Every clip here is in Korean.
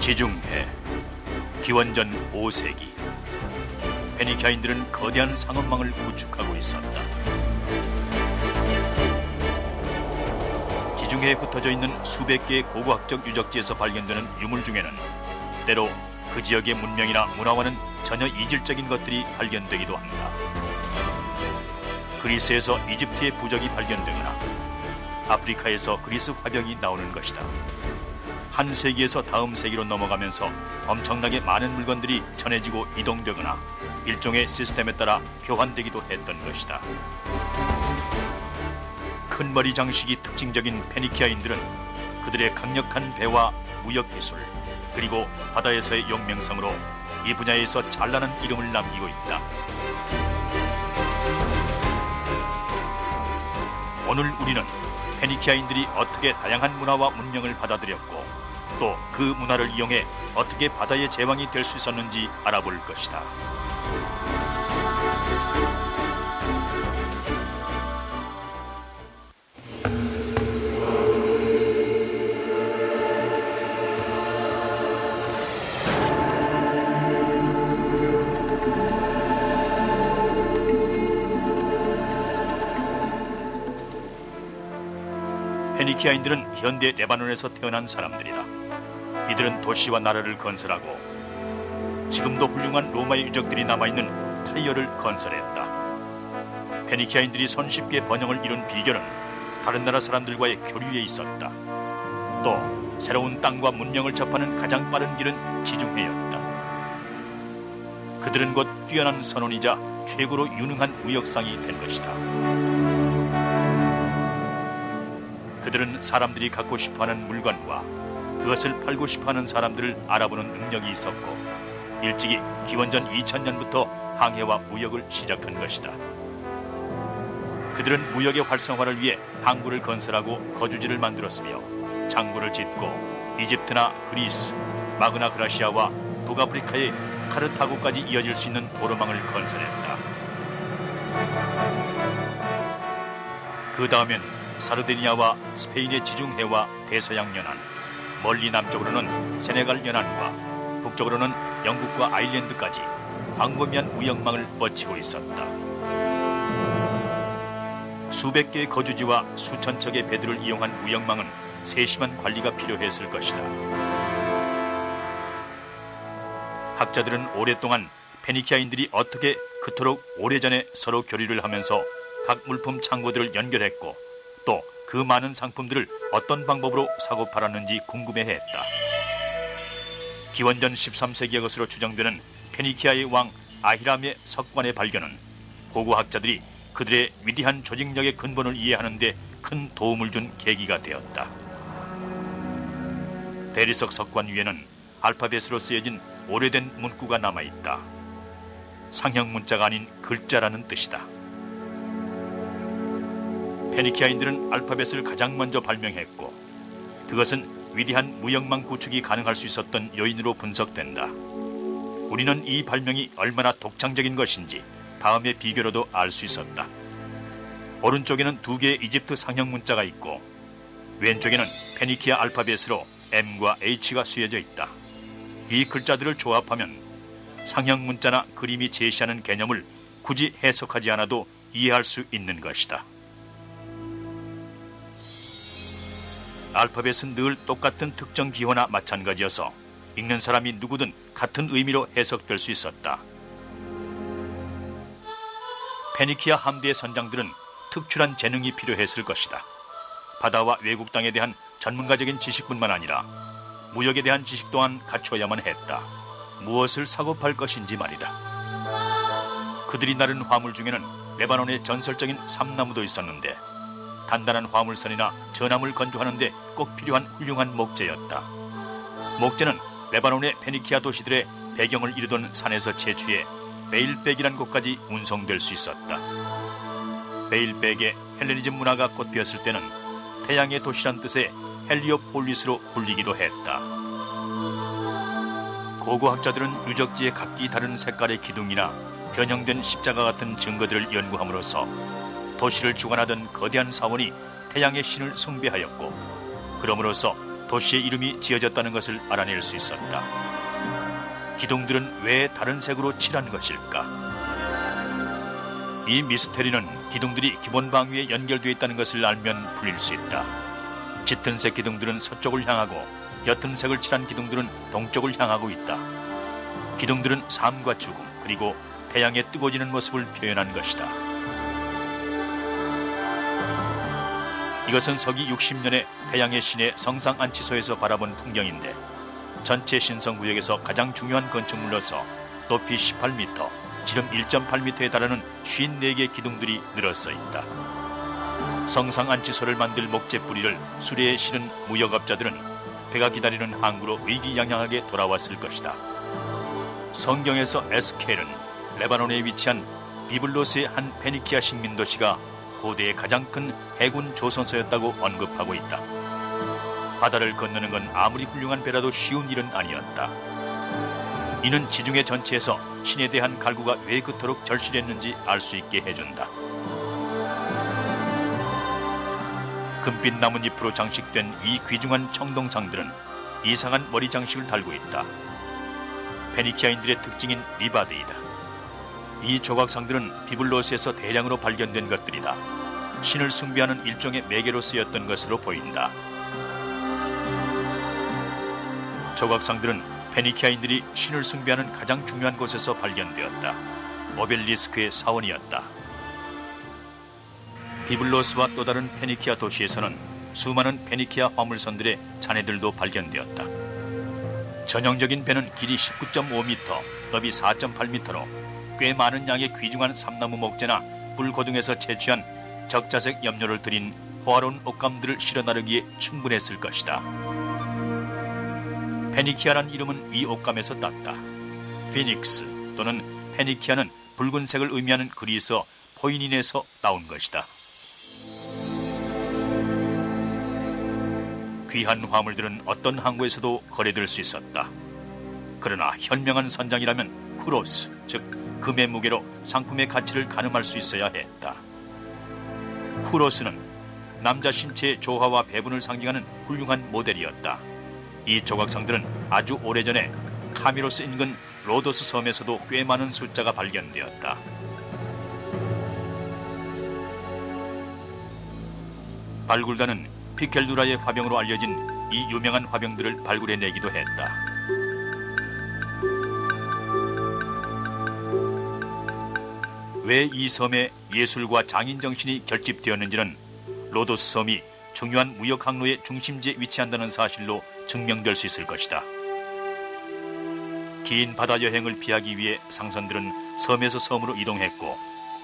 지중해 기원전 5세기 페니키아인들은 거대한 상업망을 구축하고 있었다. 지중해에 흩어져 있는 수백 개의 고고학적 유적지에서 발견되는 유물 중에는 때로 그 지역의 문명이나 문화와는 전혀 이질적인 것들이 발견되기도 한다. 그리스에서 이집트의 부적이 발견되거나 아프리카에서 그리스 화벽이 나오는 것이다. 한 세기에서 다음 세기로 넘어가면서 엄청나게 많은 물건들이 전해지고 이동되거나 일종의 시스템에 따라 교환되기도 했던 것이다. 큰 머리 장식이 특징적인 페니키아인들은 그들의 강력한 배와 무역 기술 그리고 바다에서의 용맹성으로 이 분야에서 찬란한 이름을 남기고 있다. 오늘 우리는 페니키아인들이 어떻게 다양한 문화와 문명을 받아들였고 또 그 문화를 이용해 어떻게 바다의 제왕이 될 수 있었는지 알아볼 것이다. 페니키아인들은 현대 레바논에서 태어난 사람들이다. 이들은 도시와 나라를 건설하고 지금도 훌륭한 로마의 유적들이 남아있는 타이어를 건설했다. 페니키아인들이 손쉽게 번영을 이룬 비결은 다른 나라 사람들과의 교류에 있었다. 또 새로운 땅과 문명을 접하는 가장 빠른 길은 지중해였다. 그들은 곧 뛰어난 선원이자 최고로 유능한 무역상이 된 것이다. 그들은 사람들이 갖고 싶어하는 물건과 그것을 팔고 싶어하는 사람들을 알아보는 능력이 있었고 일찍이 기원전 2000년부터 항해와 무역을 시작한 것이다. 그들은 무역의 활성화를 위해 항구를 건설하고 거주지를 만들었으며 창고를 짓고 이집트나 그리스, 마그나 그라시아와 북아프리카의 카르타고까지 이어질 수 있는 도로망을 건설했다. 그 다음엔 사르디니아와 스페인의 지중해와 대서양 연안, 멀리 남쪽으로는 세네갈 연안과 북쪽으로는 영국과 아일랜드까지 광범위한 무역망을 뻗치고 있었다. 수백 개의 거주지와 수천 척의 배들을 이용한 무역망은 세심한 관리가 필요했을 것이다. 학자들은 오랫동안 페니키아인들이 어떻게 그토록 오래전에 서로 교류를 하면서 각 물품 창고들을 연결했고 또 그 많은 상품들을 어떤 방법으로 사고 팔았는지 궁금해했다. 기원전 13세기의 것으로 추정되는 페니키아의 왕 아히람의 석관의 발견은 고고학자들이 그들의 위대한 조직력의 근본을 이해하는 데 큰 도움을 준 계기가 되었다. 대리석 석관 위에는 알파벳으로 쓰여진 오래된 문구가 남아있다. 상형 문자가 아닌 글자라는 뜻이다. 페니키아인들은 알파벳을 가장 먼저 발명했고 그것은 위대한 무역망 구축이 가능할 수 있었던 요인으로 분석된다. 우리는 이 발명이 얼마나 독창적인 것인지 다음의 비교로도 알 수 있었다. 오른쪽에는 두 개의 이집트 상형 문자가 있고 왼쪽에는 페니키아 알파벳으로 M과 H가 쓰여져 있다. 이 글자들을 조합하면 상형 문자나 그림이 제시하는 개념을 굳이 해석하지 않아도 이해할 수 있는 것이다. 알파벳은 늘 똑같은 특정 기호나 마찬가지여서 읽는 사람이 누구든 같은 의미로 해석될 수 있었다. 페니키아 함대의 선장들은 특출한 재능이 필요했을 것이다. 바다와 외국 땅에 대한 전문가적인 지식뿐만 아니라 무역에 대한 지식 또한 갖추어야만 했다. 무엇을 사고 팔 것인지 말이다. 그들이 나른 화물 중에는 레바논의 전설적인 삼나무도 있었는데 단단한 화물선이나 전함을 건조하는 데 꼭 필요한 훌륭한 목재였다. 목재는 레바논의 페니키아 도시들의 배경을 이루던 산에서 채취해 베일백이란 곳까지 운송될 수 있었다. 베일백의 헬레니즘 문화가 꽃피었을 때는 태양의 도시란 뜻의 헬리오폴리스로 불리기도 했다. 고고학자들은 유적지의 각기 다른 색깔의 기둥이나 변형된 십자가 같은 증거들을 연구함으로써 도시를 주관하던 거대한 사원이 태양의 신을 숭배하였고 그럼으로써 도시의 이름이 지어졌다는 것을 알아낼 수 있었다. 기둥들은 왜 다른 색으로 칠한 것일까? 이 미스테리는 기둥들이 기본 방위에 연결되어 있다는 것을 알면 풀릴 수 있다. 짙은 색 기둥들은 서쪽을 향하고 옅은 색을 칠한 기둥들은 동쪽을 향하고 있다. 기둥들은 삶과 죽음 그리고 태양의 뜨거워지는 모습을 표현한 것이다. 이것은 서기 60년에 태양의 신의 성상 안치소에서 바라본 풍경인데 전체 신성구역에서 가장 중요한 건축물로서 높이 18m, 지름 1.8m에 달하는 54개의 기둥들이 늘어서 있다. 성상 안치소를 만들 목재 뿌리를 수레에 실은 무역업자들은 배가 기다리는 항구로 의기양양하게 돌아왔을 것이다. 성경에서 에스겔은 레바논에 위치한 비블로스의 한 페니키아 식민도시가 고대의 가장 큰 해군 조선소였다고 언급하고 있다. 바다를 건너는 건 아무리 훌륭한 배라도 쉬운 일은 아니었다. 이는 지중해 전체에서 신에 대한 갈구가 왜 그토록 절실했는지 알 수 있게 해준다. 금빛 나뭇잎으로 장식된 이 귀중한 청동상들은 이상한 머리 장식을 달고 있다. 페니키아인들의 특징인 리바드이다. 이 조각상들은 비블로스에서 대량으로 발견된 것들이다. 신을 숭배하는 일종의 매개로 쓰였던 것으로 보인다. 조각상들은 페니키아인들이 신을 숭배하는 가장 중요한 곳에서 발견되었다. 오벨리스크의 사원이었다. 비블로스와 또 다른 페니키아 도시에서는 수많은 페니키아 화물선들의 잔해들도 발견되었다. 전형적인 배는 길이 19.5m, 너비 4.8m로 꽤 많은 양의 귀중한 삼나무 목재나 뿔고등에서 채취한 적자색 염료를 들인 호화로운 옷감들을 실어 나르기에 충분했을 것이다. 페니키아란 이름은 이 옷감에서 땄다. 피닉스 또는 페니키아는 붉은색을 의미하는 그리스어 포이닌에서 나온 것이다. 귀한 화물들은 어떤 항구에서도 거래될 수 있었다. 그러나 현명한 선장이라면 쿠로스, 즉 금의 무게로 상품의 가치를 가늠할 수 있어야 했다. 쿠로스는 남자 신체의 조화와 배분을 상징하는 훌륭한 모델이었다. 이 조각상들은 아주 오래전에 카미로스 인근 로도스 섬에서도 꽤 많은 숫자가 발견되었다. 발굴단은 피켈두라의 화병으로 알려진 이 유명한 화병들을 발굴해내기도 했다. 왜 이 섬에 예술과 장인 정신이 결집되었는지는 로도스 섬이 중요한 무역 항로의 중심지에 위치한다는 사실로 증명될 수 있을 것이다. 긴 바다 여행을 피하기 위해 상선들은 섬에서 섬으로 이동했고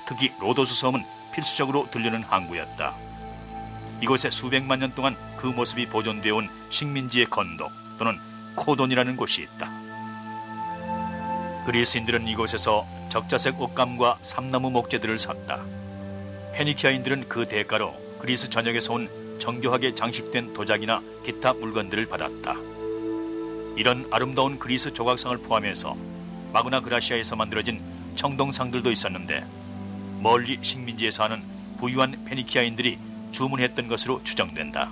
특히 로도스 섬은 필수적으로 들르는 항구였다. 이곳에 수백만 년 동안 그 모습이 보존되어 온 식민지의 건독 또는 코돈이라는 곳이 있다. 그리스인들은 이곳에서 적자색 옷감과 삼나무 목재들을 샀다. 페니키아인들은 그 대가로 그리스 전역에서 온 정교하게 장식된 도자기나 기타 물건들을 받았다. 이런 아름다운 그리스 조각상을 포함해서 마그나 그라시아에서 만들어진 청동상들도 있었는데 멀리 식민지에 사는 부유한 페니키아인들이 주문했던 것으로 추정된다.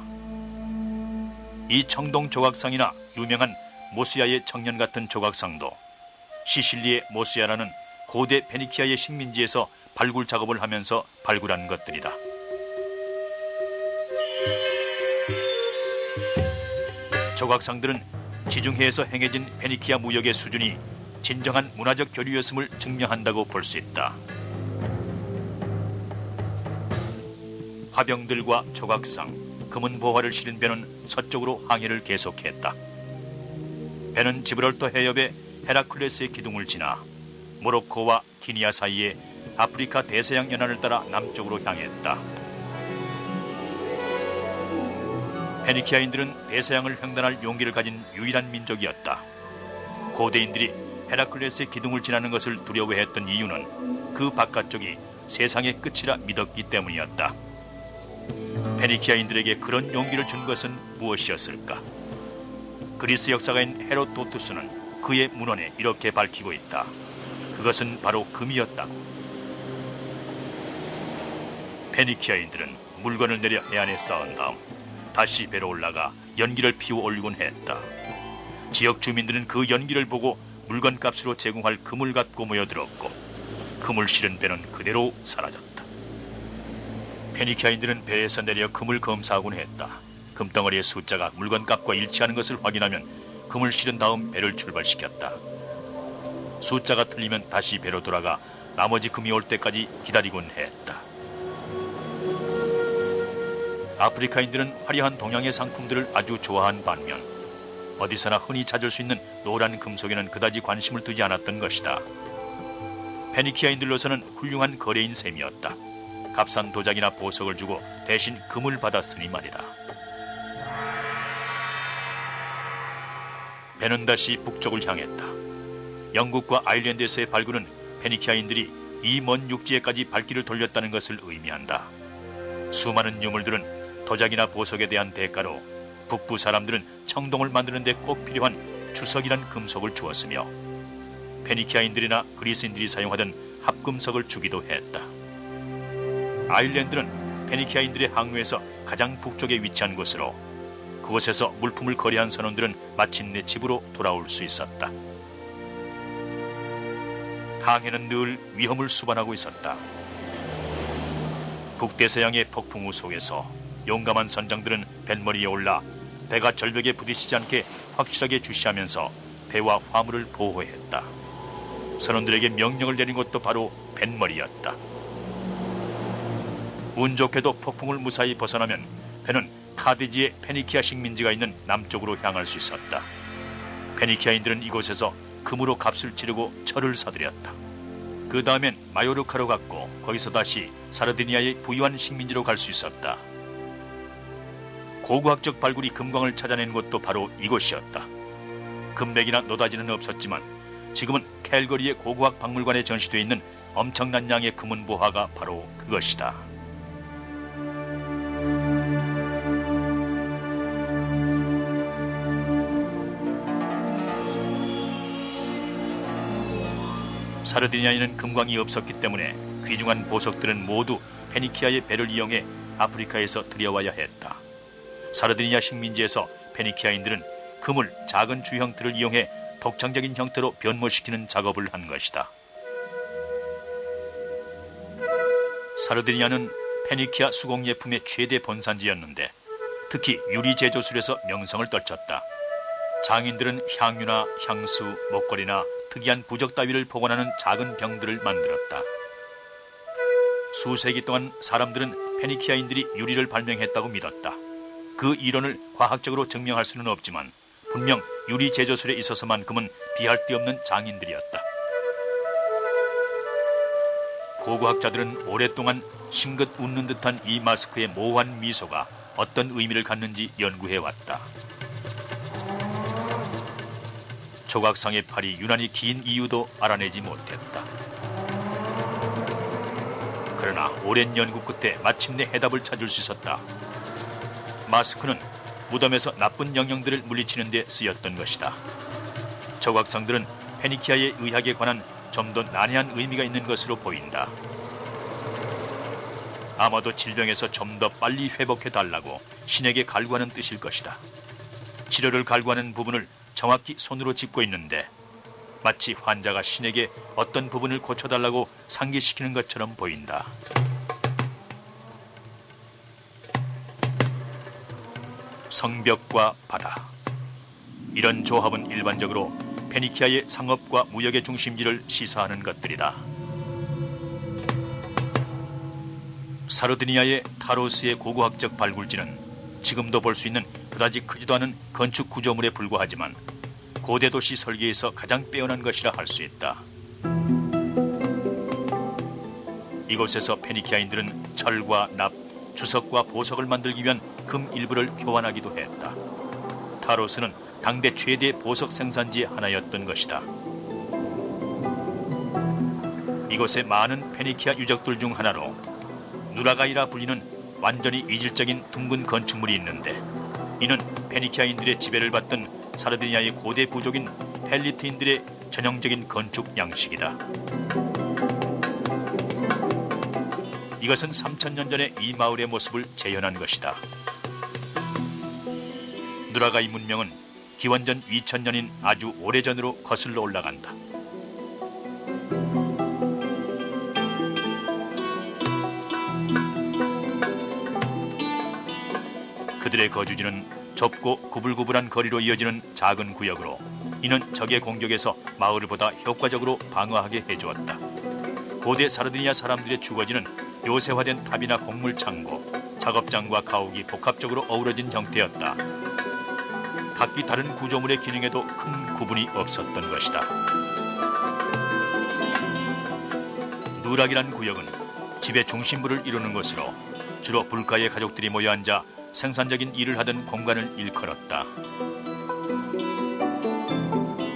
이 청동 조각상이나 유명한 모스야의 청년 같은 조각상도 시실리의 모스야라는 고대 페니키아의 식민지에서 발굴 작업을 하면서 발굴한 것들이다. 조각상들은 지중해에서 행해진 페니키아 무역의 수준이 진정한 문화적 교류였음을 증명한다고 볼 수 있다. 화병들과 조각상, 금은 보화를 실은 배는 서쪽으로 항해를 계속했다. 배는 지브롤터 해협의 헤라클레스의 기둥을 지나 모로코와 기니아 사이에 아프리카 대서양 연안을 따라 남쪽으로 향했다. 페니키아인들은 대서양을 횡단할 용기를 가진 유일한 민족이었다. 고대인들이 헤라클레스의 기둥을 지나는 것을 두려워했던 이유는 그 바깥쪽이 세상의 끝이라 믿었기 때문이었다. 페니키아인들에게 그런 용기를 준 것은 무엇이었을까? 그리스 역사가인 헤로도투스는 그의 문헌에 이렇게 밝히고 있다. 그것은 바로 금이었다. 페니키아인들은 물건을 내려 해안에 쌓은 다음 다시 배로 올라가 연기를 피워 올리곤 했다. 지역 주민들은 그 연기를 보고 물건값으로 제공할 금을 갖고 모여들었고 금을 실은 배는 그대로 사라졌다. 페니키아인들은 배에서 내려 금을 검사하곤 했다. 금덩어리의 숫자가 물건값과 일치하는 것을 확인하면 금을 실은 다음 배를 출발시켰다. 숫자가 틀리면 다시 배로 돌아가 나머지 금이 올 때까지 기다리곤 했다. 아프리카인들은 화려한 동양의 상품들을 아주 좋아한 반면 어디서나 흔히 찾을 수 있는 노란 금속에는 그다지 관심을 두지 않았던 것이다. 페니키아인들로서는 훌륭한 거래인 셈이었다. 값싼 도자기나 보석을 주고 대신 금을 받았으니 말이다. 배는 다시 북쪽을 향했다. 영국과 아일랜드에서의 발굴은 페니키아인들이 이 먼 육지에까지 발길을 돌렸다는 것을 의미한다. 수많은 유물들은 도자기나 보석에 대한 대가로 북부 사람들은 청동을 만드는 데 꼭 필요한 주석이란 금속을 주었으며 페니키아인들이나 그리스인들이 사용하던 합금석을 주기도 했다. 아일랜드는 페니키아인들의 항로에서 가장 북쪽에 위치한 곳으로 그곳에서 물품을 거래한 선원들은 마침내 집으로 돌아올 수 있었다. 항해는 늘 위험을 수반하고 있었다. 북대서양의 폭풍우 속에서 용감한 선장들은 뱃머리에 올라 배가 절벽에 부딪히지 않게 확실하게 주시하면서 배와 화물을 보호했다. 선원들에게 명령을 내린 것도 바로 뱃머리였다. 운 좋게도 폭풍을 무사히 벗어나면 배는 카디지의 페니키아 식민지가 있는 남쪽으로 향할 수 있었다. 페니키아인들은 이곳에서 금으로 값을 치르고 철을 사들였다. 그 다음엔 마요르카로 갔고 거기서 다시 사르디니아의 부유한 식민지로 갈 수 있었다. 고고학적 발굴이 금광을 찾아낸 곳도 바로 이곳이었다. 금맥이나 노다지는 없었지만 지금은 캘거리의 고고학 박물관에 전시되어 있는 엄청난 양의 금은보화가 바로 그것이다. 사르디니아에는 금광이 없었기 때문에 귀중한 보석들은 모두 페니키아의 배를 이용해 아프리카에서 들여와야 했다. 사르디니아 식민지에서 페니키아인들은 금을 작은 주형틀을 이용해 독창적인 형태로 변모시키는 작업을 한 것이다. 사르디니아는 페니키아 수공예품의 최대 본산지였는데 특히 유리 제조술에서 명성을 떨쳤다. 장인들은 향유나 향수, 목걸이나 특이한 부적 따위를 복원하는 작은 병들을 만들었다. 수세기 동안 사람들은 페니키아인들이 유리를 발명했다고 믿었다. 그 이론을 과학적으로 증명할 수는 없지만 분명 유리 제조술에 있어서만큼은 비할 데 없는 장인들이었다. 고고학자들은 오랫동안 싱긋 웃는 듯한 이 마스크의 모호한 미소가 어떤 의미를 갖는지 연구해왔다. 조각상의 팔이 유난히 긴 이유도 알아내지 못했다. 그러나 오랜 연구 끝에 마침내 해답을 찾을 수 있었다. 마스크는 무덤에서 나쁜 영령들을 물리치는 데 쓰였던 것이다. 조각상들은 페니키아의 의학에 관한 좀 더 난해한 의미가 있는 것으로 보인다. 아마도 질병에서 좀 더 빨리 회복해달라고 신에게 갈구하는 뜻일 것이다. 치료를 갈구하는 부분을 정확히 손으로 짚고 있는데 마치 환자가 신에게 어떤 부분을 고쳐달라고 상기시키는 것처럼 보인다. 성벽과 바다. 이런 조합은 일반적으로 페니키아의 상업과 무역의 중심지를 시사하는 것들이다. 사르디니아의 타로스의 고고학적 발굴지는 지금도 볼 수 있는 그다지 크지도 않은 건축 구조물에 불과하지만 고대 도시 설계에서 가장 빼어난 것이라 할 수 있다. 이곳에서 페니키아인들은 철과 납, 주석과 보석을 만들기 위한 금 일부를 교환하기도 했다. 타로스는 당대 최대 보석 생산지의 하나였던 것이다. 이곳에 많은 페니키아 유적들 중 하나로 누라가이라 불리는 완전히 이질적인 둥근 건축물이 있는데 이는 페니키아인들의 지배를 받던 사르디니아의 고대 부족인 펠리트인들의 전형적인 건축 양식이다. 이것은 3000년 전의 이 마을의 모습을 재현한 것이다. 누라가이 문명은 기원전 2000년인 아주 오래전으로 거슬러 올라간다. 그들의 거주지는 좁고 구불구불한 거리로 이어지는 작은 구역으로 이는 적의 공격에서 마을을 보다 효과적으로 방어하게 해주었다. 고대 사르디니아 사람들의 주거지는 요새화된 탑이나 곡물 창고, 작업장과 가옥이 복합적으로 어우러진 형태였다. 각기 다른 구조물의 기능에도 큰 구분이 없었던 것이다. 누락이란 구역은 집의 중심부를 이루는 것으로 주로 불가의 가족들이 모여 앉아 생산적인 일을 하던 공간을 일컬었다.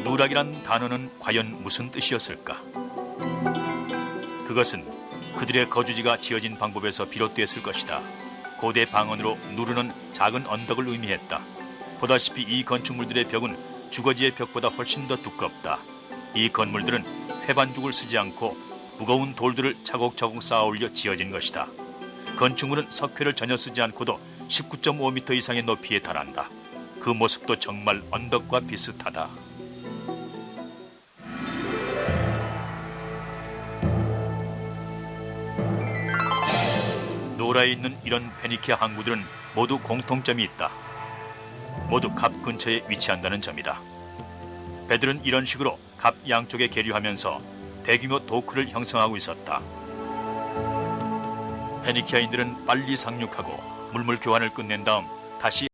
누락이란 단어는 과연 무슨 뜻이었을까? 그것은 그들의 거주지가 지어진 방법에서 비롯되었을 것이다. 고대 방언으로 누르는 작은 언덕을 의미했다. 보다시피 이 건축물들의 벽은 주거지의 벽보다 훨씬 더 두껍다. 이 건물들은 회반죽을 쓰지 않고 무거운 돌들을 차곡차곡 쌓아 올려 지어진 것이다. 건축물은 석회를 전혀 쓰지 않고도 19.5m 이상의 높이에 달한다. 그 모습도 정말 언덕과 비슷하다. 노라에 있는 이런 페니키아 항구들은 모두 공통점이 있다. 모두 갑 근처에 위치한다는 점이다. 배들은 이런 식으로 갑 양쪽에 계류하면서 대규모 도크를 형성하고 있었다. 페니키아인들은 빨리 상륙하고 물물 교환을 끝낸 다음 다시